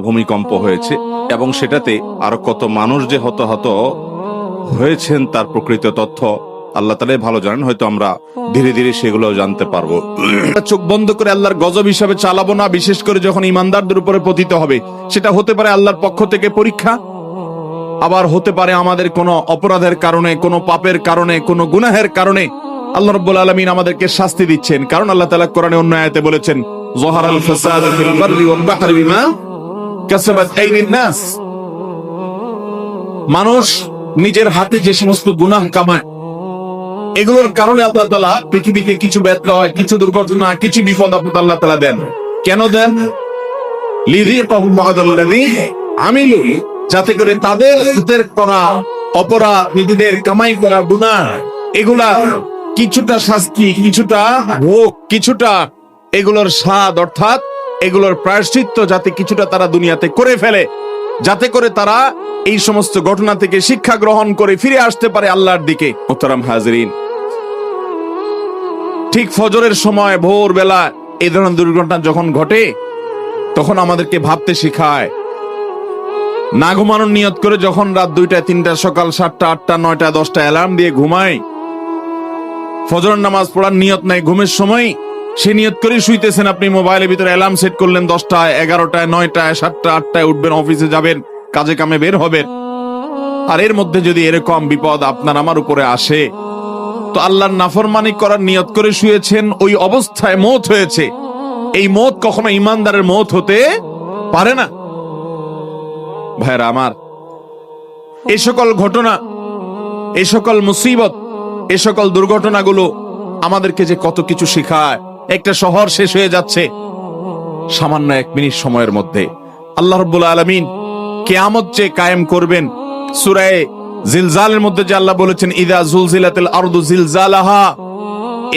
ভূমিকম্প হয়েছে এবং সেটাতে আরো কত মানুষ যে হতাহত হয়েছেন তার প্রকৃত তথ্য আল্লাহ তাআলাই ভালো জানেন। হয়তো আমরা ধীরে ধীরে সেগুলো জানতে পারবো। চোখ বন্ধ করে আল্লাহর গজব হিসাবে চালাবো না, বিশেষ করে যখন ইমানদারদের উপরে পতিত হবে। সেটা হতে পারে আল্লাহর পক্ষ থেকে পরীক্ষা, আবার হতে পারে আমাদের কোনো অপরাধের কারণে, কোনো পাপের কারণে, কোনো গুনাহের কারণে আল্লাহ রাব্বুল আলামিন আমাদেরকে শাস্তি দিচ্ছেন। কারণ আল্লাহ তাআলা কোরআনে অন্য আয়াতে বলেছেন, যহারাল ফাসাদু ফিল বাররি ওয়াল বাহরি বিমা কাসাবাত আইদিন নাস। মানুষ নিজের হাতে যে সমস্ত গুনাহ কামায়, এগুলোর কারণে আল্লাহ তাআলা পৃথিবীতে কিছু ব্যত্যয়, কিছু দুর্ঘটনা, কিছু বিপদ আপদ আল্লাহ তাআলা দেন। কেন দেন? লিযিকাহুম বা'দাল্লাযী আমিলু, যাতে করে তাদের করা অপরাধ, নিজেদের কামাই করা গুনাহ, এগুলা কিছুটা শাস্তি, কিছুটা ভোগ, কিছুটা এগুলোর স্বাদ, অর্থাৎ এগুলোর প্রায়শ্চিত্ত যাতে কিছুটা তারা দুনিয়াতে করে ফেলে, যাতে করে তারা এই সমস্ত ঘটনা থেকে শিক্ষা গ্রহণ করে ফিরে আসতে পারে আল্লাহর দিকে। মোহতারাম হাজিরিন, ঠিক ফজরের সময় ভোরবেলা এই ধরনের দুর্ঘটনা যখন ঘটে, তখন আমাদেরকে ভাবতে শেখায়। না ঘুমানোর নিয়ত করে যখন রাত 2টা 3টা, সকাল 7টা 8টা 9টা 10টা অ্যালার্ম দিয়ে ঘুমাই, ফজরের নামাজ পড়ার নিয়ত নাই ঘুমের সময়, সে নিয়ত করে শুইতেছেন। আপনি মোবাইলের ভিতরে অ্যালার্ম সেট করলেন 10টায়, 11টায়, 9টায়, 7টা 8টায় উঠবেন, অফিসে যাবেন, কাজে কামে বের হবেন। আর এর মধ্যে যদি এরকম বিপদ আপনার আমার উপরে আসে, তো আল্লাহর নাফরমানি করার নিয়ত করে শুয়েছেন, ওই অবস্থায় মওত হয়েছে। এই মওত কখনো ঈমানদারের মওত হতে পারে না। ভাইরা আমার, এই সকল ঘটনা, এই সকল মুসিবত, এই সকল দুর্ঘটনাগুলো আমাদেরকে যে কত কিছু শেখায়। একটা শহর শেষ হয়ে যাচ্ছে সামান্য 1 মিনিট সময়ের মধ্যে। আল্লাহ রাব্বুল আলামিন কিয়ামত যে কায়েম করবেন, সূরা জিলজালের মধ্যে যে আল্লাহ বলেছেন, ইযা জুলজিলাতিল আরদু জিলজালাহা,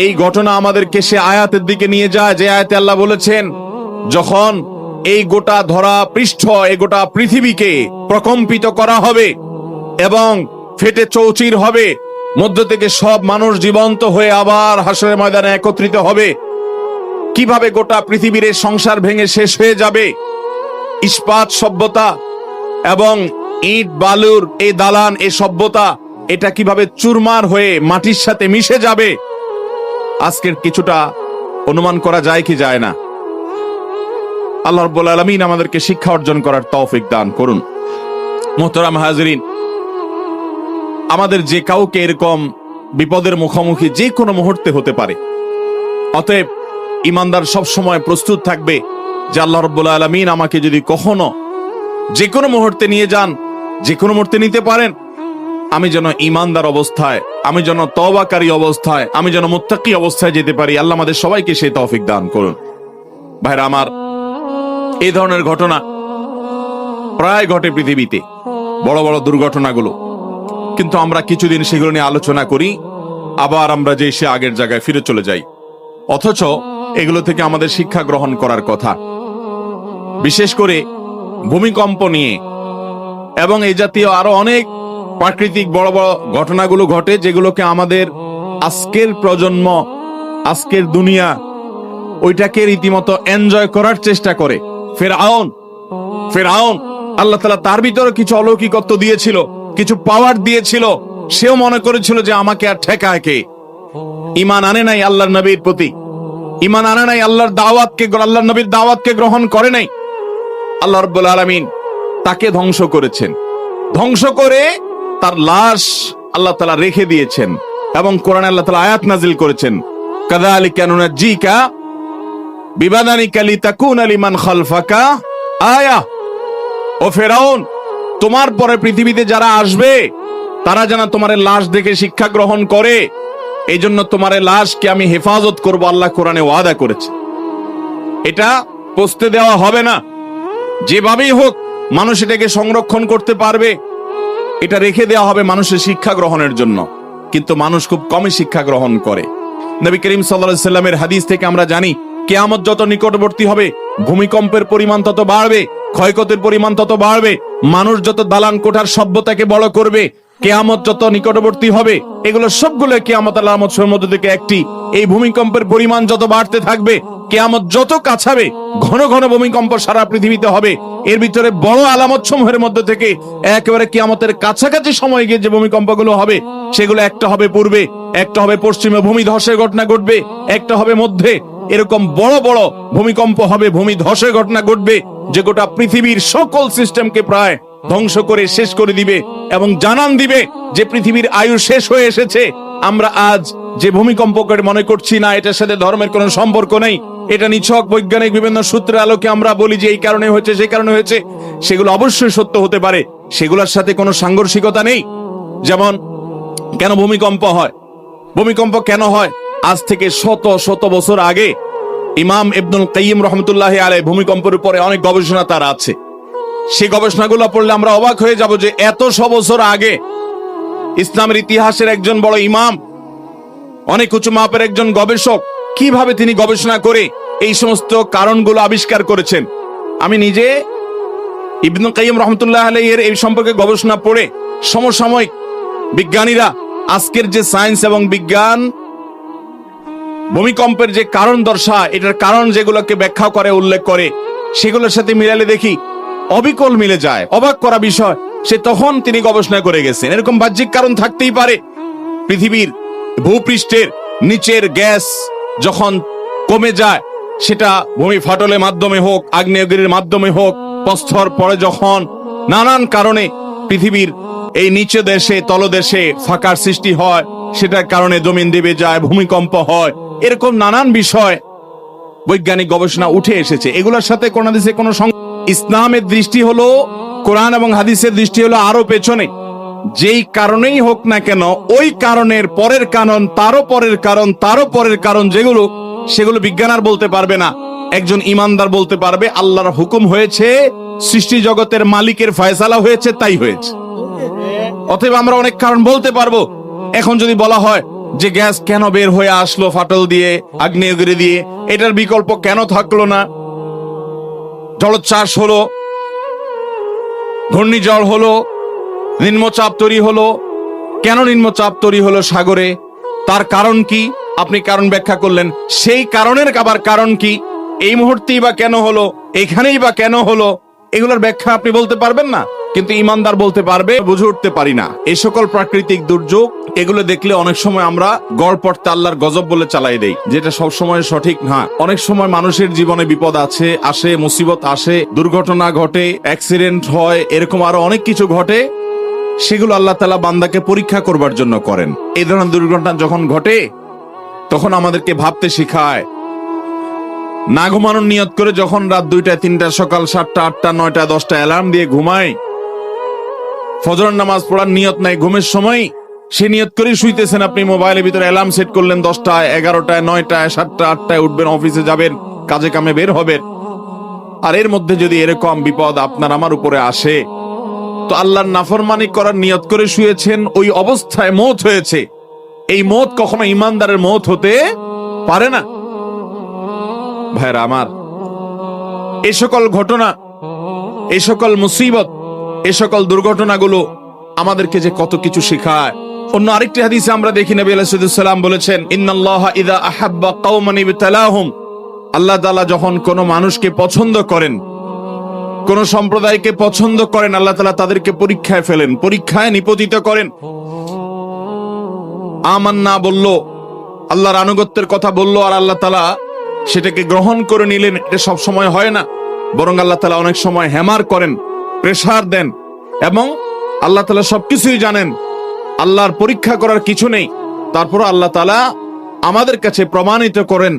এই ঘটনা আমাদেরকে সে আয়াতের দিকে নিয়ে যায় যে আয়াতে আল্লাহ বলেছেন, যখন এই গোটা ধরা পৃষ্ঠ, এই গোটা পৃথিবীকে প্রকম্পিত করা হবে এবং ফেটে চৌচির হবে, মধ্য থেকে সব মানুষ জীবন্ত হয়ে আবার হাসরের ময়দানে একত্রিত হবে। কিভাবে গোটা পৃথিবীর সংসার ভেঙে শেষ হয়ে যাবে, ইস্পাত সভ্যতা এবং ইট বালুর এই দালান, এই সভ্যতা, এটা কিভাবে চুরমার হয়ে মাটির সাথে মিশে যাবে, আজকের কিছুটা অনুমান করা যায় কি যায় না? আল্লাহ রাব্বুল আলামিন আমাদেরকে শিক্ষা অর্জন করার তৌফিক দান করুন। মুহতারাম হাজিরিন, আমাদের যে কাউকে এরকম বিপদের মুখোমুখি যে কোনো মুহূর্তে হতে পারে। অতএব ঈমানদার সব সময় প্রস্তুত থাকবে যে আল্লাহ রাব্বুল আলামিন আমাকে যদি কখনো যে কোনো মুহূর্তে নিয়ে যান, যে কোনো মুহূর্তে নিতে পারেন, আমি যেন ঈমানদার অবস্থায়, আমি যেন তওবাকারী অবস্থায়, আমি যেন মুত্তাকি অবস্থায় যেতে পারি। আল্লাহ আমাদের সবাইকে সেই তৌফিক দান করুন। ভাইরা আমার, এই ধরনের ঘটনা প্রায় ঘটে পৃথিবীতে, বড় বড় দুর্ঘটনাগুলো, কিন্তু আমরা কিছুদিন সেগুলো নিয়ে আলোচনা করি, আবার আমরা যে সে আগের জায়গায় ফিরে চলে যাই। অথচ এগুলো থেকে আমাদের শিক্ষা গ্রহণ করার কথা, বিশেষ করে ভূমিকম্প নিয়ে এবং এই জাতীয় আরো অনেক প্রাকৃতিক বড় বড় ঘটনাগুলো ঘটে, যেগুলোকে আমাদের আজকের প্রজন্ম, আজকের দুনিয়া ওইটাকে রীতিমতো এনজয় করার চেষ্টা করে। ফেরাউন আল্লাহ তাআলা তার ভিতরে কিছু অলৌকিকত্ব দিয়েছিল, কিছু পাওয়ার দিয়েছিল, সেও মনে করেছিল যে আমাকে আর ঠেকায় কে। ঈমান আনে নাই আল্লাহর নবীর প্রতি, ঈমান আনে নাই আল্লাহর দাওয়াতকে, আল্লাহর নবীর দাওয়াতকে গ্রহণ করে নাই। আল্লাহ রাব্বুল আলামিন তাকে ধ্বংস করেছেন, ধ্বংস করে তার লাশ আল্লাহ তাআলা রেখে দিয়েছেন এবং কোরআনে আল্লাহ তাআলা আয়াত নাজিল করেছেন, কাযালিকা নুনাজ্জিকা বিবাদানিকা লিতাকুনা লিমান খালফাকা আয়া। ও ফেরাউন, তোমার পরে পৃথিবীতে যারা আসবে তারা যেন তোমার লাশ দেখে শিক্ষা গ্রহণ করে, এই জন্য তোমার লাশকে আমি হেফাজত করব, আল্লাহ কোরআনে ওয়াদা করেছে। এটা পচতে দেওয়া হবে না, যেভাবেই হোক মানুষ এটাকে সংরক্ষণ করতে পারবে, এটা রেখে দেওয়া হবে মানুষের শিক্ষা গ্রহণের জন্য। কিন্তু মানুষ খুব কমই শিক্ষা গ্রহণ করে। নবী করিম সাল্লাল্লাহু আলাইহি সাল্লামের হাদিস থেকে আমরা জানি, কিয়ামত যত নিকটবর্তী হবে, ভূমিকম্পের পরিমাণ তত বাড়বে, ক্ষয়ক্ষতির পরিমাণ তত বাড়বে, মানুষ যত দালান কোঠার সভ্যতাকে বড় করবে, কিয়ামত যত নিকটবর্তী হবে, এগুলো সবগুলো কিয়ামত আলামতের মধ্যে থেকে একটি। এই ভূমিকম্পের পরিমাণ যত বাড়তে থাকবে, কিয়ামত যত কাছাবে ঘন ঘন ভূমিকম্প সারা পৃথিবীতে হবে। এর ভিতরে বড় আলামত সমূহের মধ্যে থেকে একেবারে কিয়ামতের কাছাকাছি সময় গিয়ে যে ভূমিকম্পগুলো হবে, সেগুলো একটা হবে পূর্বে, একটা হবে পশ্চিমে ভূমি ধসের ঘটনা ঘটবে, একটা হবে মধ্যে। এরকম বড় বড় ভূমিকম্প হবে, ভূমি ধসের ঘটনা ঘটবে, যে গোটা পৃথিবীর সকল সিস্টেমকে প্রায় ধ্বংস করে শেষ করে দিবে এবং জানান দিবে যে পৃথিবীর আয়ু শেষ হয়ে এসেছে। আমরা আজ যে ভূমিকম্পকে মনে করছি না, এটার সাথে ধর্মের কোনো সম্পর্ক নেই, এটা নিছক বৈজ্ঞানিক বিভিন্ন সূত্রের আলোকে আমরা বলি যে এই কারণে হয়েছে, সেই কারণে হয়েছে, সেগুলো অবশ্যই সত্য হতে পারে, সেগুলোর সাথে কোনো সাংঘর্ষিকতা নেই। যেমন কেন ভূমিকম্প হয়, ভূমিকম্প কেন হয়? আজ থেকে শত শত বছর আগে ইমাম ইবনুল কাইয়িম রহমতুল্লাহি আলাইহি ভূমিকম্পের উপরে অনেক গবেষণা তার আছে। সেই গবেষণাগুলো পড়লে আমরা অবাক হয়ে যাব যে এত বছর আগে ইসলামের ইতিহাসের একজন বড় ইমাম, অনেক উঁচু মাপের একজন গবেষক, কিভাবে তিনি গবেষণা করে এই সমস্ত কারণগুলো আবিষ্কার করেছেন। আমি নিজে ইবনুল কাইয়িম রহমতুল্লাহ আলাইহির এই সম্পর্কে গবেষণা পড়ে সমসাময়িক বিজ্ঞানীরা আজকের যে সায়েন্স এবং বিজ্ঞান ভূমিকম্পের যে কারণ দর্শায়, এটার কারণ যেগুলোকে ব্যাখ্যা করে, উল্লেখ করে, সেগুলোর সাথে মিলালে দেখি অবিকল মিলে যায়। অবাক করা বিষয়, সে তখন তিনি গবেষণা করে গেছেন। এরকম বাহ্যিক কারণ থাকতেই পারে। পৃথিবীর ভূপৃষ্ঠের নিচের গ্যাস যখন কমে যায়, সেটা ভূমি ফাটলের মাধ্যমে হোক, আগ্নেয়গিরির মাধ্যমে হোক, প্রস্তর পরে যখন নানান কারণে পৃথিবীর এই নিচে দেশে তলদেশে ফাঁকার সৃষ্টি হয়, সেটার কারণে জমিন দেবে যায়, ভূমিকম্প হয়। এরকম নানান বিষয় বৈজ্ঞানিক গবেষণা উঠে এসেছে। এগুলোর সাথে কোন হাদিসে কোনো ইসলামের দৃষ্টি হলো, কোরআন এবং হাদিসের দৃষ্টি হলো আরো পেছনে। যেই কারণেই হোক না কেন, ওই কারণের পরের কারণ, তারও পরের কারণ, তারও পরের কারণ, যেগুলো সেগুলো বিজ্ঞান আর বলতে পারবে না, একজন ইমানদার বলতে পারবে। আল্লাহর হুকুম হয়েছে, সৃষ্টি জগতের মালিকের ফয়সালা হয়েছে, তাই হয়েছে। অতএব আমরা অনেক কারণ বলতে পারবো। এখন যদি বলা হয় যে গ্যাস কেন বের হয়ে আসলো ফাটল দিয়ে, আগ্নেয়গিরি দিয়ে, এটার বিকল্প কেন থাকলো না? জলোচ্ছ্বাস হলো, ঘূর্ণিঝড় হলো, নিম্নচাপ তৈরি হলো, কেন নিম্নচাপ তৈরি হলো সাগরে, তার কারণ কি? আপনি কারণ ব্যাখ্যা করলেন, সেই কারণের আবার কারণ কি? এই মুহূর্তেই বা কেন হলো, এখানেই বা কেন হলো? এগুলোর ব্যাখ্যা আপনি বলতে পারবেন না, কিন্তু ইমানদার বলতে পারবে। বুঝে উঠতে পারি না এই সকল প্রাকৃতিক দুর্যোগ, এগুলো দেখলে অনেক সময় আমরা গড়পড়তে আল্লাহর গজব বলে চালাই দেই, যেটা সব সময় সঠিক না। অনেক সময় মানুষের জীবনে বিপদ আসে, মুসিবত আসে, দুর্ঘটনা ঘটে, অ্যাক্সিডেন্ট হয়, এরকম আরো অনেক কিছু ঘটে। সেগুলো আল্লাহ তাআলা বান্দাকে পরীক্ষা করবার জন্য করেন। এই ধরনের দুর্ঘটনা যখন ঘটে, তখন আমাদেরকে ভাবতে শিখায়। না ঘুমানোর নিয়ত করে যখন রাত 2টা 3টা সকাল 7টা 8টা 9টা 10টা অ্যালার্ম দিয়ে ঘুমায়, ফজরের নামাজ পড়ার নিয়ত নাই, ঘুমের সময় সে নিয়ত করেই শুইতেছেন। আপনি মোবাইলের ভিতরে অ্যালার্ম সেট করলেন 10টায়, 11টায়, 9টায়, 7টা 8টায় উঠবেন, অফিসে যাবেন, কাজে কামে বের হবেন। আর এর মধ্যে যদি এরকম বিপদ আপনার আমার উপরে আসে, তো আল্লাহর নাফরমানি করার নিয়ত করে শুয়েছেন, ওই অবস্থায় মওত হয়েছে। এই মওত কখনো ইমানদারের মওত হতে পারে না। ভাইরা আমার, এই সকল ঘটনা, এই সকল মুসিবত, এই সকল দুর্ঘটনাগুলো আমাদেরকে যে কত কিছু শেখায়। অন্য আরেকটি হাদিসে আমরা দেখি নবী আলাইহিস সালাম বলেছেন, ইন্নাল্লাহা ইযা আহাব্বা কওমান ইবতালাহুম, আল্লাহ তাআলা যখন কোন মানুষকে পছন্দ করেন, কোন সম্প্রদায়কে পছন্দ করেন, আল্লাহ তাআলা তাদেরকে পরীক্ষায় ফেলেন, পরীক্ষায় নিপতিত করেন। আমান্না বলল, আল্লাহর আনুগত্যের কথা বলল, আর আল্লাহ তাআলা সেটাকে গ্রহণ করে নিলেন। এটা সব সময় হয় না, বরং আল্লাহ তাআলা অনেক সময় হ্যামার করেন, প্রেসার দেন, এবং আল্লাহ তাআলা সবকিছুই জানেন, আল্লাহর পরীক্ষা করার কিছু নেই। তারপর আল্লাহ তাআলা আমাদের কাছে প্রমাণিত করেন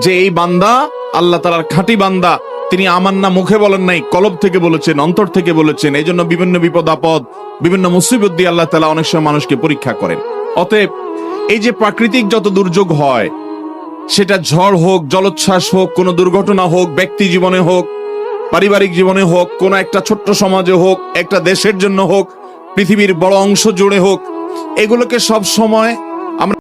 যে এই বান্দা আল্লাহ তাআলার খাঁটি বান্দা। তিনি আমান্না মুখে বলেন নাই, কলব থেকে বলেছেন, অন্তর থেকে বলেছেন। এই জন্য বিভিন্ন বিপদ আপদ, বিভিন্ন মুসিবত দিয়ে আল্লাহ তাআলা অনেক সময় মানুষকে পরীক্ষা করেন। অতএব এই যে প্রাকৃতিক যত দুর্যোগ হয়, সেটা ঝড় হোক, জলোচ্ছ্বাস হোক, কোনো দুর্ঘটনা হোক, ব্যক্তি জীবনে হোক, পারিবারিক জীবনে হোক, কোন একটা ছোট্ট সমাজে হোক, একটা দেশের জন্য হোক, পৃথিবীর বড় অংশ জুড়ে হোক, এগুলোকে সব সময় আমরা